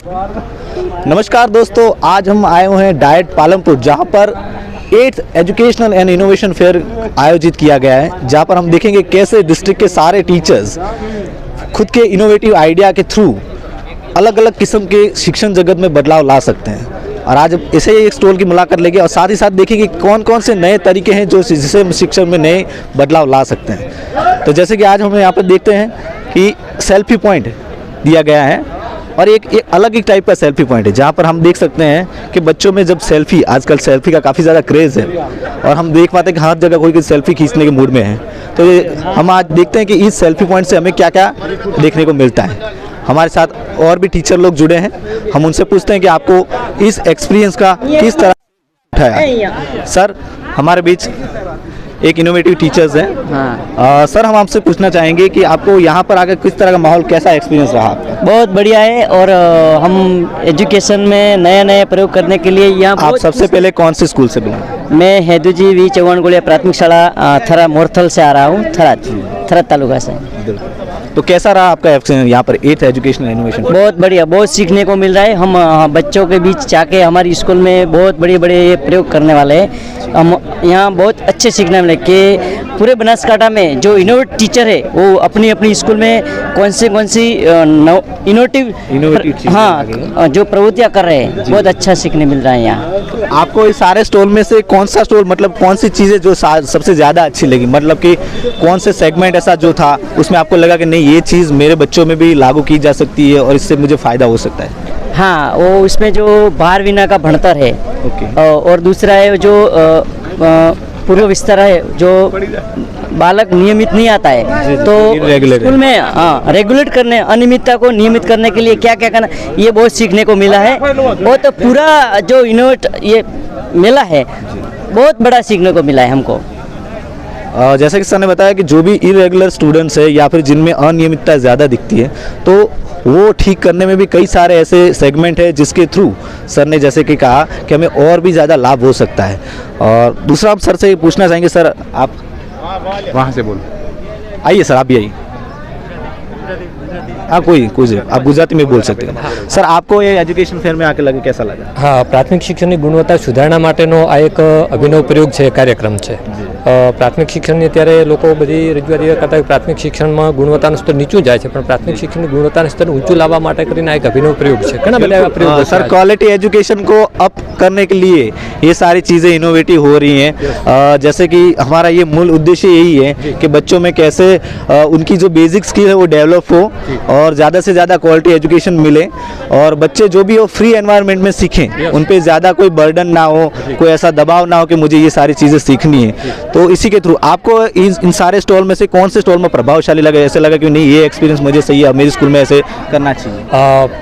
नमस्कार दोस्तों, आज हम आए हुए हैं डाइट पालमपुर, जहां पर 8th educational and innovation fair आयोजित किया गया है, जहां पर हम देखेंगे कैसे डिस्ट्रिक्ट के सारे टीचर्स खुद के इनोवेटिव आइडिया के थ्रू अलग अलग किस्म के शिक्षण जगत में बदलाव ला सकते हैं। और आज ऐसे ही एक स्टॉल की मुलाकात लेंगे और साथ ही साथ देखेंगे कौन कौन से नए तरीके हैं जो जिससे हम शिक्षण में नए बदलाव ला सकते हैं। तो जैसे कि आज हम यहाँ पर देखते हैं कि सेल्फी पॉइंट दिया गया है और एक अलग ही टाइप का सेल्फी पॉइंट है, जहाँ पर हम देख सकते हैं कि बच्चों में जब सेल्फी, आजकल सेल्फी का काफ़ी ज़्यादा क्रेज़ है और हम देख पाते हैं कि हर जगह कोई सेल्फी खींचने के मूड में है। तो हम आज देखते हैं कि इस सेल्फी पॉइंट से हमें क्या क्या देखने को मिलता है। हमारे साथ और भी टीचर लोग जुड़े हैं, हम उनसे पूछते हैं कि आपको इस एक्सपीरियंस का किस तरह उठाया। सर, हमारे बीच एक इनोवेटिव टीचर्स हैं। हाँ। सर, हम आपसे पूछना चाहेंगे कि आपको यहाँ पर आकर किस तरह का माहौल, कैसा एक्सपीरियंस रहा आपका? बहुत बढ़िया है और हम एजुकेशन में नए नए प्रयोग करने के लिए यहाँ आप सबसे पहले कौन से स्कूल से बिलोंग? मैं हेदूजी वी चौहान गोलिया प्राथमिक शाला थरा मोरथल से आ रहा हूँ, थरा तालुका से। तो कैसा रहा आपका एक्सपीरियंस यहाँ पर 8th एजुकेशनल इनोवेशन? बहुत बढ़िया, बहुत सीखने को मिल रहा है। हम बच्चों के बीच जाके हमारी स्कूल में बहुत बड़े बड़े प्रयोग करने वाले हैं। हम यहाँ बहुत अच्छे सीखने मिले कि पूरे बनासकांठा में जो इनोवेटिव टीचर है वो अपनी अपनी स्कूल में कौन सी इनोवेटिव हाँ जो प्रवृत्तियाँ कर रहे हैं, बहुत अच्छा सीखने मिल रहा है यहाँ। आपको इस सारे स्टॉल में से कौन सा स्टॉल, मतलब कौन सी चीज़ें जो सबसे ज़्यादा अच्छी लगी, मतलब कि कौन से सेगमेंट ऐसा जो था उसमें आपको लगा कि नहीं, ये चीज़ मेरे बच्चों में भी लागू की जा सकती है और इससे मुझे फ़ायदा हो सकता है? हाँ, वो इसमें जो बाहर विना का भणतर है। और दूसरा है जो पूर्व विस्तार है, जो बालक नियमित नहीं आता है तो स्कूल में रेगुलेट करने, अनियमितता को नियमित करने के लिए क्या क्या करना, ये बहुत सीखने को मिला है। वो तो पूरा जो इनोवेट ये मेला है बहुत बड़ा सीखने को मिला है हमको। जैसा कि सर ने बताया कि जो भी इरेगुलर स्टूडेंट्स है या फिर जिनमें अनियमितता ज़्यादा दिखती है, तो वो ठीक करने में भी कई सारे ऐसे सेगमेंट है जिसके थ्रू सर ने जैसे कि कहा कि हमें और भी ज़्यादा लाभ हो सकता है। और दूसरा हम सर से पूछना चाहेंगे, सर आप वहाँ से बोलो, आइए सर, आप भी आइए। हाँ, कोई आप गुजराती में बोल सकते हैं। सर, आपको ये एजुकेशन फेयर में आके लगे, कैसा लगा? हाँ, प्राथमिक शिक्षणની ગુણવત્તા સુધારણા માટેનો આ એક અભિનવ પ્રયોગ છે, કાર્યક્રમ છે। પ્રાથમિક શિક્ષણની અત્યારે લોકો બધી રજૂઆત કરતા હોય પ્રાથમિક શિક્ષણમાં ગુણવત્તાનું સ્તર નીચું જાય છે, પણ પ્રાથમિક શિક્ષણની ગુણવત્તાનું સ્તર ઊંચું લાવવા માટે કરીને આ એક અભિનવ પ્રયોગ છે। ઘણા બધા એવા પ્રયોગો सर, क्वालिटी एजुकेशन को अप करने के लिए ये सारी चीज़ें इनोवेटिव हो रही हैं। जैसे कि हमारा ये मूल उद्देश्य यही है कि बच्चों में कैसे उनकी जो बेसिक स्किल है वो डेवलप हो और ज़्यादा से ज़्यादा क्वालिटी एजुकेशन मिले और बच्चे जो भी हो फ्री एनवायरनमेंट में सीखें, उन पे ज़्यादा कोई बर्डन ना हो, कोई ऐसा दबाव ना हो कि मुझे ये सारी चीज़ें सीखनी है। तो इसी के थ्रू आपको इन सारे स्टॉल में से कौन से स्टॉल में प्रभावशाली लगे, ऐसे लगा कि नहीं, ये एक्सपीरियंस मुझे सही है, मेरे स्कूल में ऐसे करना चाहिए?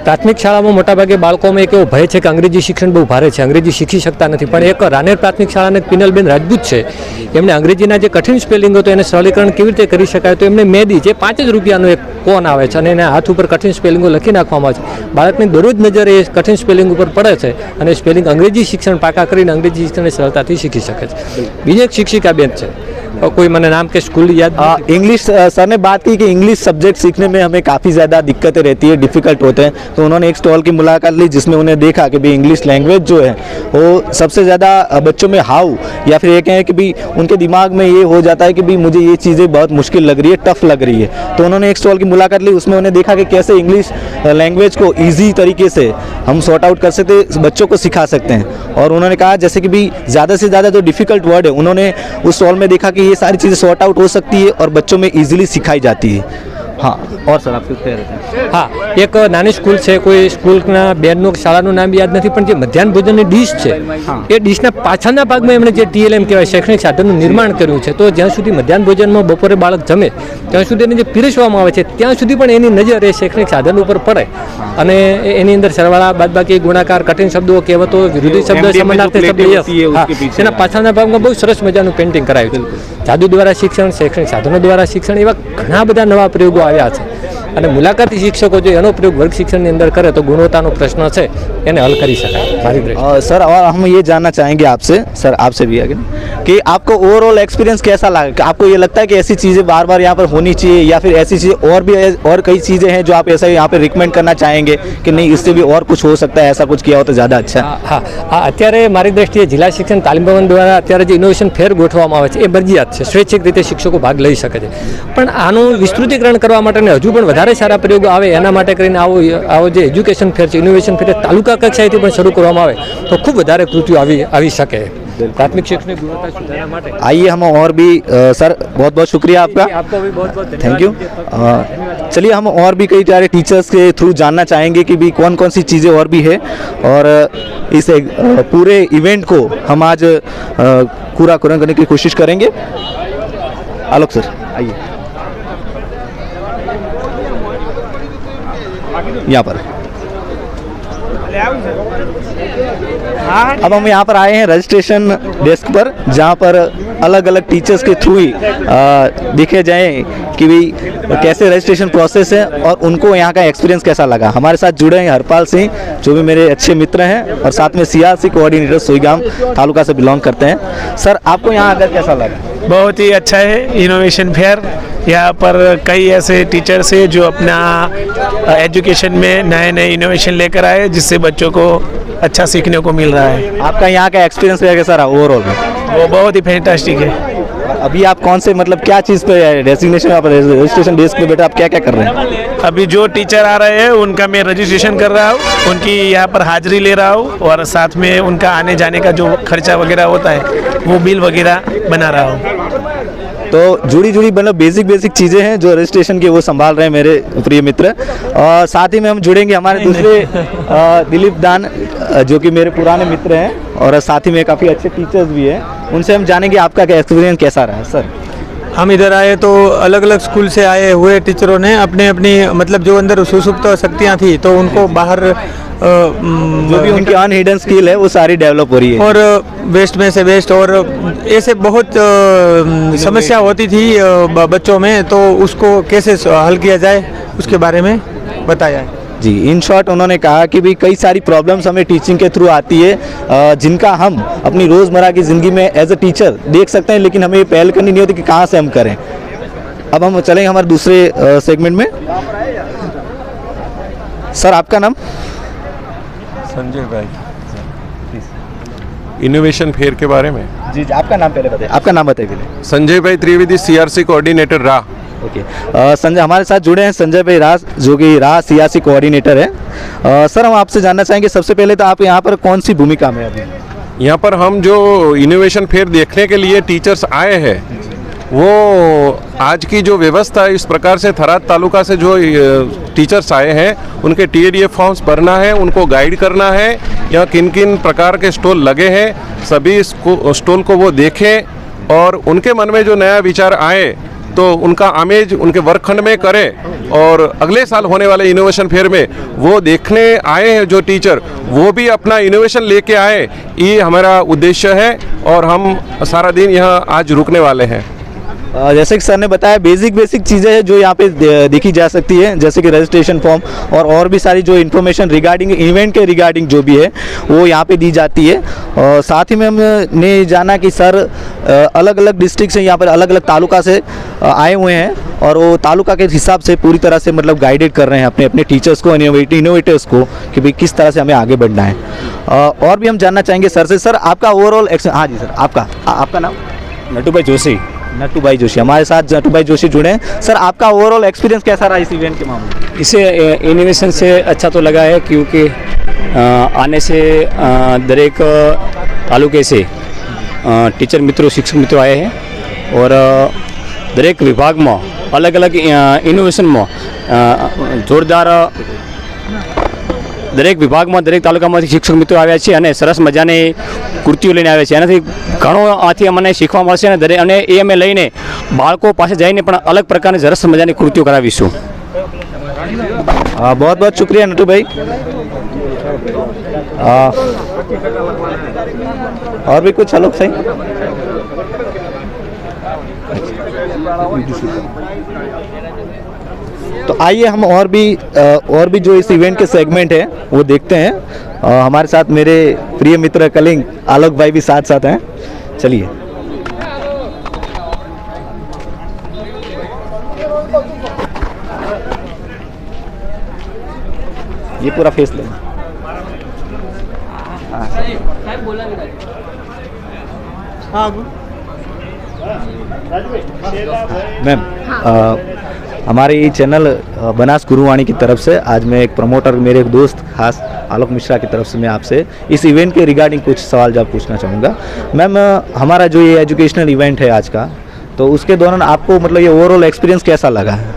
પ્રાથમિક શાળામાં મોટાભાગે બાળકોમાં એક એવો ભય છે કે અંગ્રેજી શિક્ષણ બહુ ભારે છે, અંગ્રેજી શીખી શકતા નથી। પણ એક રાનેર પ્રાથમિક શાળાના પિનલબેન રાજપૂત છે, એમણે અંગ્રેજીના જે કઠિન સ્પેલિંગ હતો એને સરળીકરણ કેવી રીતે કરી શકાય, તો એમણે મેદી જે 5 જ રૂપિયાનો એક કોન આવે છે અને એના હાથ ઉપર કઠિન સ્પેલિંગો લખી નાખવામાં આવે છે। બાળકની દરરોજ નજર એ કઠિન સ્પેલિંગ ઉપર પડે છે અને સ્પેલિંગ અંગ્રેજી શિક્ષણ પાકા કરીને અંગ્રેજી શિક્ષણને સરળતાથી શીખી શકે છે। બીજી એક શિક્ષિકા બેન છે, कोई मैंने नाम के स्कूल याद, इंग्लिश, सर ने बात की कि इंग्लिश सब्जेक्ट सीखने में हमें काफ़ी ज़्यादा दिक्कतें रहती है, डिफ़िकल्ट होते हैं। तो उन्होंने एक स्टॉल की मुलाकात ली जिसमें उन्हें देखा कि भाई इंग्लिश लैंग्वेज जो है वो सबसे ज़्यादा बच्चों में हाउ या फिर ये कहें कि भाई उनके दिमाग में ये हो जाता है कि भाई मुझे ये चीज़ें बहुत मुश्किल लग रही है, टफ लग रही है। तो उन्होंने एक स्टॉल की मुलाकात ली, उसमें उन्हें देखा कि कैसे इंग्लिश लैंग्वेज को ईजी तरीके से हम सॉर्ट आउट कर सकते, बच्चों को सिखा सकते हैं। और उन्होंने कहा जैसे कि भाई ज़्यादा से ज़्यादा जो डिफ़िकल्ट वर्ड है, उन्होंने उस स्टॉल में देखा कि ये सारी चीज़ें सॉर्ट आउट हो सकती है और बच्चों में इजीली सिखाई जाती है। हाँ, और सर आप कह रहे थे? हाँ, एक नानी स्कूल है, कोई स्कूलના બેનનું શાળાનું નામ યાદ નથી, પણ જે મધ્યાહન ભોજનની ડીશ છે એ ડીશના પાછળના ભાગમાં એમણે જે TLM કહેવાય શૈક્ષણિક સાધનનું નિર્માણ કર્યું છે। તો જ્યાં સુધી મધ્યાહન ભોજનમાં બપોરે બાળક જમે ત્યાં સુધી એને જે પીરસવામાં આવે છે ત્યાં સુધી પણ એની નજર એ શૈક્ષણિક સાધન ઉપર પડે અને એની અંદર સરવાળા, બાદબાકી, ગુણાકાર, કઠિન શબ્દો, કહેવતો, વિરોધી શબ્દો, સમાનાર્થી શબ્દ, એના પાછળના ભાગમાં બહુ સરસ મજાનું પેઇન્ટિંગ કરાવ્યું છે। જાદુ દ્વારા શિક્ષણ, શૈક્ષણિક સાધનો દ્વારા શિક્ષણ, એવા ઘણા બધા નવા પ્રયોગો આવ્યા છે। અને મુલાકાતી શિક્ષકો જો એનો પ્રયોગ વર્ગ શિક્ષણની અંદર કરે તો ગુણવત્તાનો પ્રશ્ન છે એને હલ કરી શકાય મારી દ્રષ્ટિએ। सर और हम ये जानना चाहेंगे आपसे, सर आपसे भी आगे, कि आपको ओवरऑल एक्सपीरियंस कैसा लगा? कि आपको ये लगता है कि ऐसी चीज़ें बार बार यहाँ पर होनी चाहिए, या फिर ऐसी चीज़ें और भी और कई चीज़ें हैं जो आप ऐसा यहाँ पे रिकमेंड करना चाहेंगे कि नहीं इससे भी और कुछ हो सकता है, ऐसा कुछ किया हो तो ज़्यादा अच्छा है? હા હા અત્યારે મારી દ્રષ્ટિએ જિલ્લા શિક્ષણ તાલીમ ભવન દ્વારા અત્યારે જે ઇનોવેશન ફેર ગોઠવવામાં આવે છે એ મરજિયાત છે, સ્વૈચ્છિક રીતે શિક્ષકો ભાગ લઈ શકે છે, પણ આનું વિસ્તૃતીકરણ કરવા માટે હજુ પણ વધારે સારા પ્રયોગો આવે એના માટે કરીને આવો જે એજ્યુકેશન ફેર છે, ઇનોવેશન ફેર તાલુકા કક્ષાએથી પણ શરૂ કરવામાં આવે તો ખૂબ વધારે કૃતિઓ આવી શકે प्राथमिक शिक्षा की गुणवत्ता सुधारने માટે। आइए हम और भी सर बहुत बहुत शुक्रिया आपका, आपको भी बहुत बहुत थैंक यू। चलिए हम और भी कई सारे टीचर्स के थ्रू जानना चाहेंगे कि भी कौन कौन सी चीज़ें और भी है, और इस पूरे इवेंट को हम आज पूरा करने की कोशिश करेंगे। आलोक सर आइए यहाँ पर। अब हम यहाँ पर आए हैं रजिस्ट्रेशन डेस्क पर, जहाँ पर अलग अलग टीचर्स के थ्रू ही देखे जाए कि भाई कैसे रजिस्ट्रेशन प्रोसेस है और उनको यहाँ का एक्सपीरियंस कैसा लगा। हमारे साथ जुड़े हैं हरपाल सिंह, जो भी मेरे अच्छे मित्र हैं, और साथ में सीआरसी कोऑर्डिनेटर सोईगाम तालुका से बिलोंग करते हैं। सर आपको यहाँ आकर कैसा लगा? बहुत ही अच्छा है इनोवेशन फेयर। यहाँ पर कई ऐसे टीचर्स हैं जो अपना एजुकेशन में नए नए इनोवेशन लेकर आए, जिससे बच्चों को अच्छा सीखने को मिल रहा है। आपका यहाँ का एक्सपीरियंस कैसा रहा ओवरऑल में? वो बहुत ही फैंटास्टिक है। अभी आप कौन से मतलब क्या चीज़ पे डेजिग्नेशन रजिस्ट्रेशन डेस्क पे बेटा आप क्या क्या कर रहे हैं? अभी जो टीचर आ रहे हैं उनका मैं रजिस्ट्रेशन कर रहा हूँ, उनकी यहाँ पर हाजिरी ले रहा हूँ, और साथ में उनका आने जाने का जो खर्चा वगैरह होता है वो बिल वगैरह बना रहा हूँ। तो जुड़ी मतलब बेसिक चीज़ें हैं जो रजिस्ट्रेशन की वो संभाल रहे हैं मेरे प्रिय मित्र। और साथ ही में हम जुड़ेंगे हमारे दूसरे दिलीप दान, जो कि मेरे पुराने मित्र हैं और साथ ही में काफ़ी अच्छे टीचर्स भी हैं, उनसे हम जानेंगे आपका क्या एक्सपीरियंस कैसा रहा सर। हम इधर आए तो अलग अलग स्कूल से आए हुए टीचरों ने अपने अपनी मतलब जो अंदर सुसुप्त शक्तियाँ थी तो उनको बाहर जो भी उनकी अनहिडन स्किल है वो सारी डेवलप हो रही है, और बेस्ट में से बेस्ट, और ऐसे बहुत समस्या होती थी बच्चों में, तो उसको कैसे हल किया जाए उसके बारे में बताया है। जी इन शॉर्ट उन्होंने कहा कि भी कई सारी प्रॉब्लम्स हमें टीचिंग के थ्रू आती है, जिनका हम अपनी रोज़मर्रा की ज़िंदगी में एज अ टीचर देख सकते हैं, लेकिन हमें ये पहल करनी नहीं होती कि कहाँ से हम करें। अब हम चलेंगे हमारे दूसरे सेगमेंट में। सर आपका नाम? संजय भाई, इनोवेशन फेयर के बारे में। जी आपका नाम पहले बताइए, आपका नाम बताइए पहले। संजय भाई त्रिवेदी, सीआरसी कोऑर्डिनेटर राह। ओके संजय हमारे साथ जुड़े हैं, संजय भाई राज, जो कि राह सीआरसी कोऑर्डिनेटर है। सर हम आपसे जानना चाहेंगे सबसे पहले तो आप यहाँ पर कौन सी भूमिका में अभी? यहाँ पर हम जो इनोवेशन फेयर देखने के लिए टीचर्स आए हैं, वो आज की जो व्यवस्था है इस प्रकार से थराद तालुका से जो टीचर्स आए हैं उनके टीएडीएफ फॉर्म्स भरना है, उनको गाइड करना है, यहाँ किन किन प्रकार के स्टॉल लगे हैं सभी स्टॉल को वो देखें और उनके मन में जो नया विचार आए तो उनका आमेज उनके वर्गखंड में करें, और अगले साल होने वाले इनोवेशन फेयर में वो देखने आए हैं जो टीचर वो भी अपना इनोवेशन लेके आए, ये हमारा उद्देश्य है और हम सारा दिन यहाँ आज रुकने वाले हैं। जैसे कि सर ने बताया बेसिक चीज़ें हैं जो यहाँ पे देखी जा सकती है, जैसे कि रजिस्ट्रेशन फॉर्म और भी सारी जो इन्फॉर्मेशन रिगार्डिंग इवेंट के रिगार्डिंग जो भी है वो यहाँ पे दी जाती है। और साथ ही में हमने जाना कि सर अलग अलग डिस्ट्रिक्ट से यहाँ पर अलग अलग तालुका से आए हुए हैं, और वो तालुका के हिसाब से पूरी तरह से मतलब गाइडेड कर रहे हैं अपने टीचर्स को, इनोवेटर्स को, कि भाई किस तरह से हमें आगे बढ़ना है। और भी हम जानना चाहेंगे सर से, सर आपका ओवरऑल हाँ जी सर आपका नाम? नटू भाई जोशी। नट्टू भाई जोशी हमारे साथ नट्टू भाई जोशी जुड़े हैं। सर आपका ओवरऑल एक्सपीरियंस कैसा रहा इस इवेंट के मामले? इसे इनोवेशन से अच्छा तो लगा है, क्योंकि आने से दरेक तालुके से टीचर मित्रों शिक्षक मित्रों आए हैं, और दरेक विभाग में अलग अलग इनोवेशन में जोरदार દરેક વિભાગમાં દરેક તાલુકામાંથી શિક્ષક મિત્રો આવ્યા છે અને સરસ મજાની કૃતિઓ લઈને આવ્યા છે। એનાથી ઘણો આથી અમને શીખવા મળશે અને એ અમે લઈને બાળકો પાસે જઈને પણ અલગ પ્રકારની સરસ મજાની કૃતિઓ કરાવીશું। बहुत बहुत शुक्रिया नटू भाई। और भी कुछ आलोक सही? तो आइए हम और भी जो इस इवेंट के सेगमेंट है वो देखते हैं। हमारे साथ मेरे प्रिय मित्र कलिंग आलोक भाई भी साथ साथ हैं। चलिए ये पूरा फेस लेना। मैम हमारे चैनल बनास गुरुवाणी की तरफ से आज मैं एक प्रमोटर मेरे एक दोस्त खास आलोक मिश्रा की तरफ से मैं आपसे इस इवेंट के रिगार्डिंग कुछ सवाल जवाब पूछना चाहूँगा। मैम हमारा जो ये एजुकेशनल इवेंट है आज का, तो उसके दौरान आपको मतलब ये ओवरऑल एक्सपीरियंस कैसा लगा है?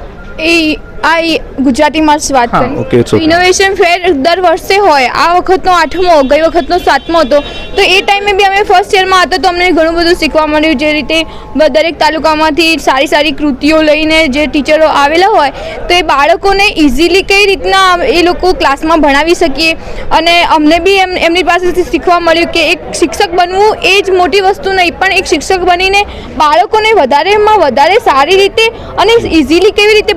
ગુજરાતીમાં જ વાત હા, okay, it's okay. ઇનોવેશન ફેર દર વર્ષે હોય. આ વખતનો 8મો, ગઈ વખતનો 7મો હતો. તો એ ટાઈમે બી અમે ફર્સ્ટ યરમાં હતા તો અમને ઘણું બધું શીખવા મળ્યું. જે રીતે દરેક તાલુકામાંથી સારી સારી કૃતિઓ લઈને જે ટીચરો આવેલા હોય તો એ બાળકોને ઇઝીલી કઈ રીતના એ લોકો ક્લાસમાં ભણાવી શકીએ. અને અમને બી એમની પાસેથી શીખવા મળ્યું કે એક શિક્ષક બનવું એ જ મોટી વસ્તુ નહીં, પણ એક શિક્ષક બનીને બાળકોને વધારેમાં વધારે સારી રીતે અને ઇઝીલી કેવી રીતે